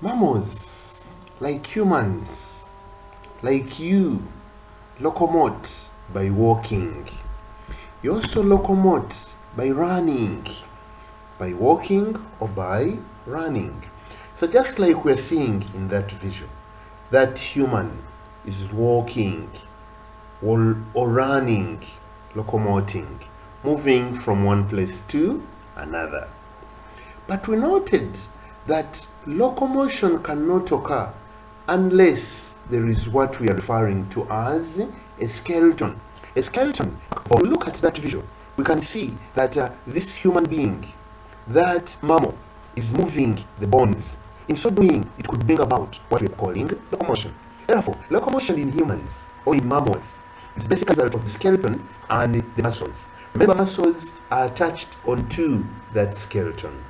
Mammals, like humans, like you, locomote by walking. You also locomote by running, by walking or by running. So just like we're seeing in that vision, that human is walking or running, locomoting, moving from one place to another. But we noted that locomotion cannot occur unless there is what we are referring to as a skeleton. A skeleton, when we look at that visual, we can see that this human being, that mammal, is moving the bones. In so doing, it could bring about what we are calling locomotion. Therefore, locomotion in humans or in mammals is basically the result of the skeleton and the muscles. Remember, muscles are attached onto that skeleton.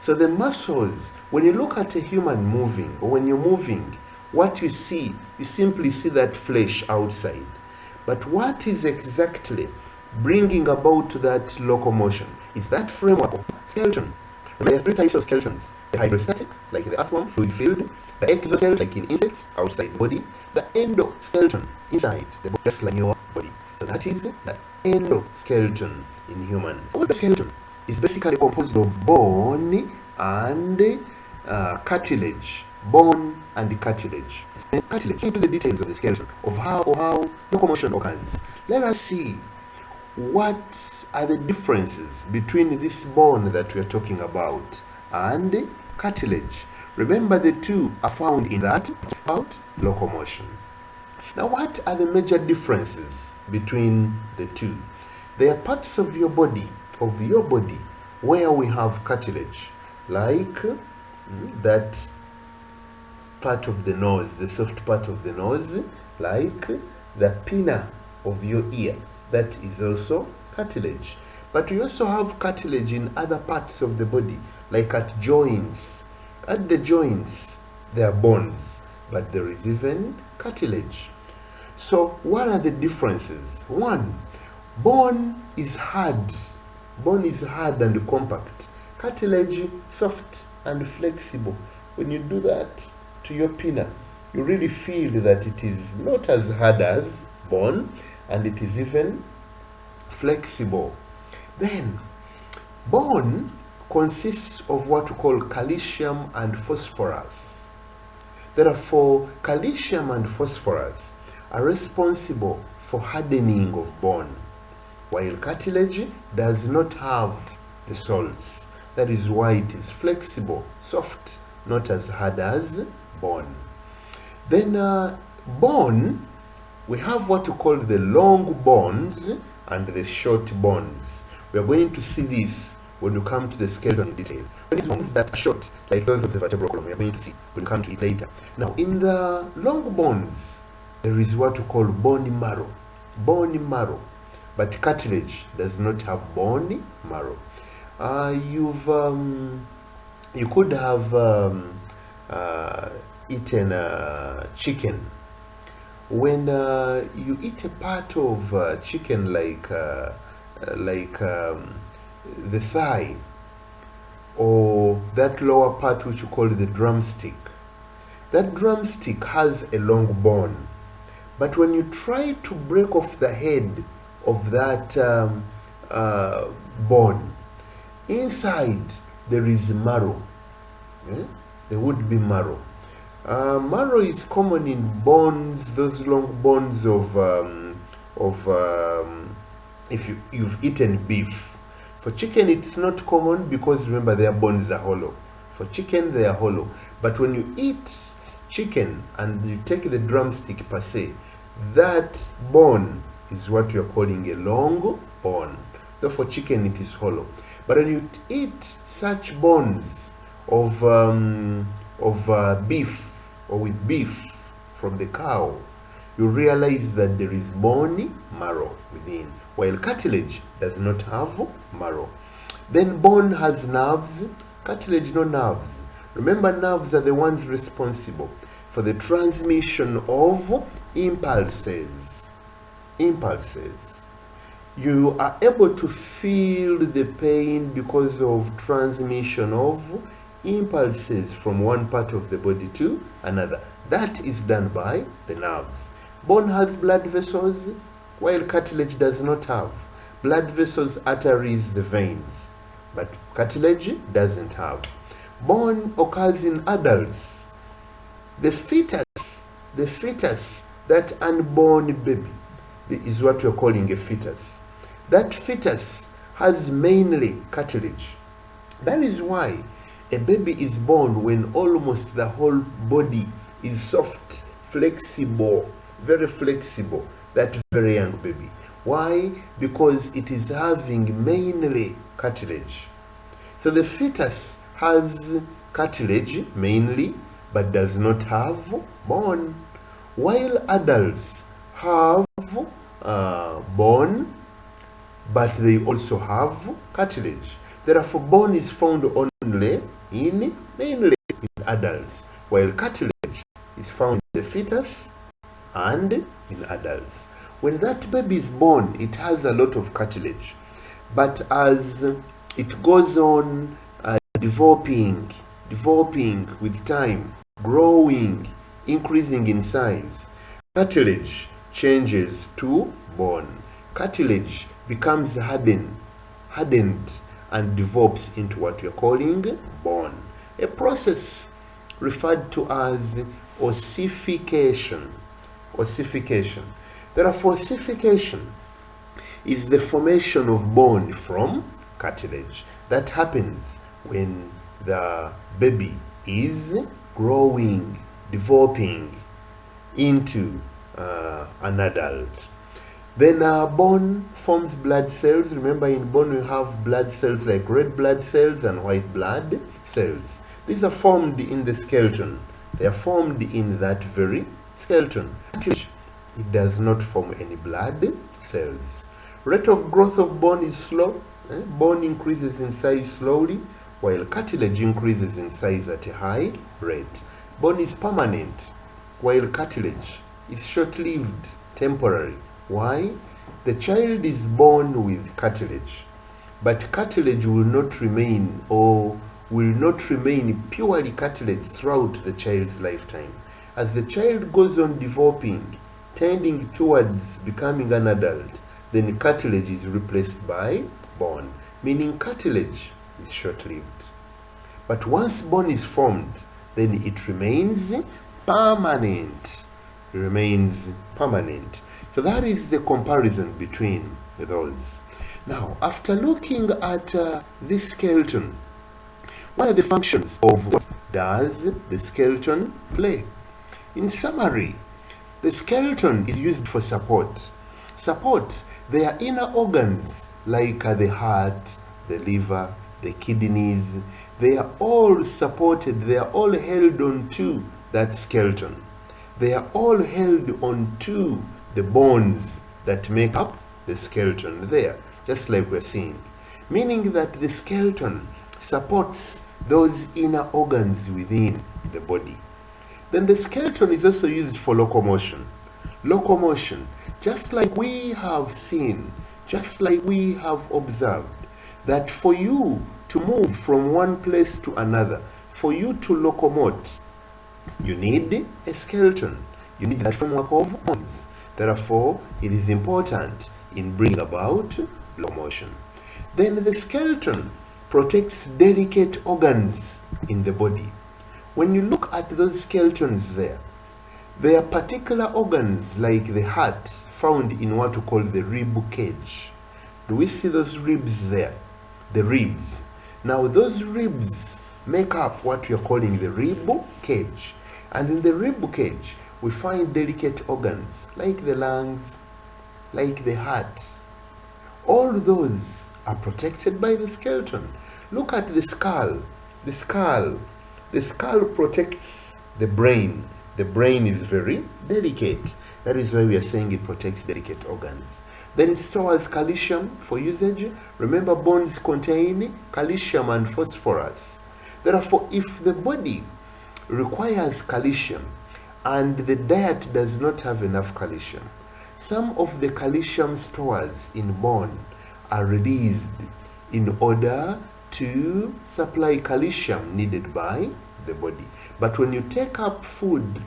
So the muscles, when you look at a human moving, or when you're moving, what you see, you simply see that flesh outside. But what is exactly bringing about that locomotion is that framework of skeleton. Remember, there are three types of skeletons: the hydrostatic, like the earthworm, fluid filled; the exoskeleton, like in insects, outside the body; the endoskeleton, inside the body, just like your body. So that is the endoskeleton in humans. All the skeleton is basically composed of bone and cartilage. Bone and cartilage. And cartilage, into the details of the skeleton, of how locomotion occurs. Let us see what are the differences between this bone that we are talking about and cartilage. Remember, the two are found in that about locomotion. Now, what are the major differences between the two? There are parts of your body, where we have cartilage, like that part of the nose, the soft part of the nose, like the pinna of your ear, that is also cartilage. But we also have cartilage in other parts of the body, like at joints. At the joints, there are bones, but there is even cartilage. So what are the differences? One, bone is hard. Bone is hard and compact. Cartilage, soft and flexible. When you do that to your pinna, you really feel that it is not as hard as bone, and it is even flexible. Then, bone consists of what we call calcium and phosphorus. Therefore, calcium and phosphorus are responsible for hardening of bone, while cartilage does not have the salts. That is why it is flexible, soft, not as hard as bone. Then bone, we have what we call the long bones and the short bones. We are going to see this when we come to the skeleton in detail. When it's bones that are short, like those of the vertebral column, we are going to see when we come to it later. Now, in the long bones, there is what we call bone marrow. Bone marrow. But cartilage does not have bone marrow. You could have eaten chicken. When you eat a part of chicken, like the thigh, or that lower part which you call the drumstick, that drumstick has a long bone. But when you try to break off the head of that bone, inside there is marrow. There would be marrow. Marrow is common in bones, those long bones of if you've eaten beef. For chicken, it's not common because remember, their bones are hollow. For chicken, they are hollow. But when you eat chicken and you take the drumstick per se, that bone is what you're calling a long bone. Though for chicken, it is hollow. But when you eat such bones of beef, or with beef from the cow, you realize that there is bone marrow within, while cartilage does not have marrow. Then bone has nerves, cartilage no nerves. Remember, nerves are the ones responsible for the transmission of impulses. You are able to feel the pain because of transmission of impulses from one part of the body to another. That is done by the nerves. Bone has blood vessels, while cartilage does not have. Blood vessels arteries the veins, but cartilage doesn't have. Bone occurs in adults. The fetus, that unborn baby, is what we're calling a fetus. That fetus has mainly cartilage. That is why a baby is born when almost the whole body is soft, flexible, very flexible. That very young baby. Why? Because it is having mainly cartilage. So the fetus has cartilage mainly, but does not have bone. While adults have bone, but they also have cartilage. Therefore, bone is found only mainly in adults, while cartilage is found in the fetus and in adults. When that baby is born, it has a lot of cartilage, but as it goes on developing with time, growing, increasing in size, cartilage changes to bone. Cartilage becomes hardened and develops into what we are calling bone. A process referred to as ossification. Therefore, ossification is the formation of bone from cartilage. That happens when the baby is growing, developing into an adult. Then bone forms blood cells. Remember, in bone we have blood cells like red blood cells and white blood cells. These are formed in the skeleton. They are formed in that very skeleton. It does not form any blood cells. Rate of growth of bone is slow. Bone increases in size slowly, while cartilage increases in size at a high rate. Bone is permanent, while cartilage is short-lived, temporary. Why? The child is born with cartilage, but cartilage will not remain purely cartilage throughout the child's lifetime. As the child goes on developing, tending towards becoming an adult, then cartilage is replaced by bone, meaning cartilage is short-lived. But once bone is formed, then it remains permanent. So that is the comparison between those. Now, after looking at this skeleton, what are the functions of what does the skeleton play? In summary, the skeleton is used for support. Their inner organs like the heart, the liver, the kidneys, they are all supported, they are all held onto that skeleton. They are all held onto the bones that make up the skeleton there, just like we're seeing. Meaning that the skeleton supports those inner organs within the body. Then the skeleton is also used for locomotion. Just like we have seen, just like we have observed, that for you to move from one place to another, for you to locomote, you need a skeleton. You need that framework of bones. Therefore, it is important in bringing about locomotion. Then the skeleton protects delicate organs in the body. When you look at those skeletons there are particular organs like the heart found in what we call the rib cage. Do we see those ribs there? The ribs. Now those ribs make up what we are calling the rib cage. And in the rib cage, we find delicate organs like the lungs, like the heart. All those are protected by the skeleton. Look at the skull. The skull protects the brain. The brain is very delicate. That is why we are saying it protects delicate organs. Then it stores calcium for usage. Remember, bones contain calcium and phosphorus. Therefore, if the body requires calcium and the diet does not have enough calcium, some of the calcium stores in bone are released in order to supply calcium needed by the body. But when you take up food,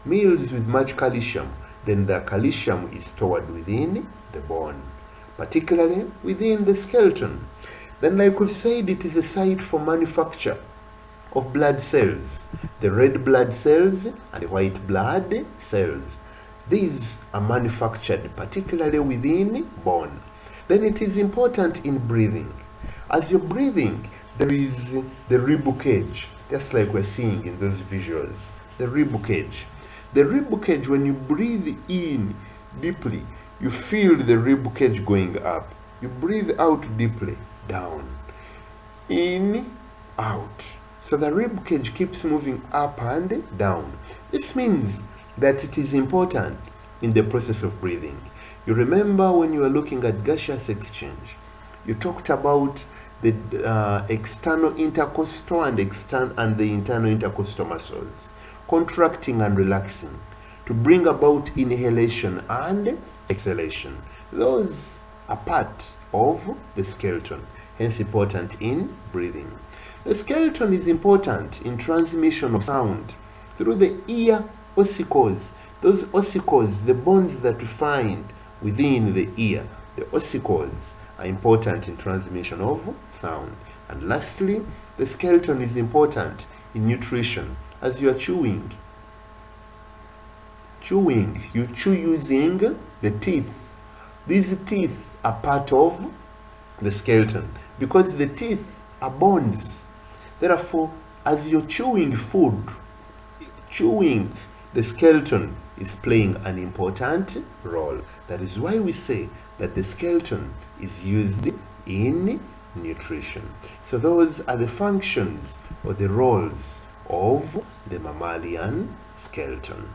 meals with much calcium, then the calcium is stored within the bone, particularly within the skeleton. Then, like we said, it is a site for manufacture of blood cells, the red blood cells and the white blood cells. These are manufactured particularly within bone. Then it is important in breathing. As you're breathing, there is the rib cage, just like we're seeing in those visuals. The rib cage. The rib cage, when you breathe in deeply, you feel the rib cage going up. You breathe out deeply, down. In, out. So the rib cage keeps moving up and down. This means that it is important in the process of breathing. You remember when you were looking at gaseous exchange, you talked about the external intercostal and the internal intercostal muscles contracting and relaxing to bring about inhalation and exhalation. Those are part of the skeleton, hence important in breathing. The skeleton is important in transmission of sound through the ear ossicles. Those ossicles, the bones that we find within the ear, the ossicles, are important in transmission of sound. And lastly, the skeleton is important in nutrition. As you are chewing, you chew using the teeth. These teeth are part of the skeleton because the teeth are bones. Therefore, as you're chewing food, the skeleton is playing an important role. That is why we say that the skeleton is used in nutrition. So those are the functions or the roles of the mammalian skeleton.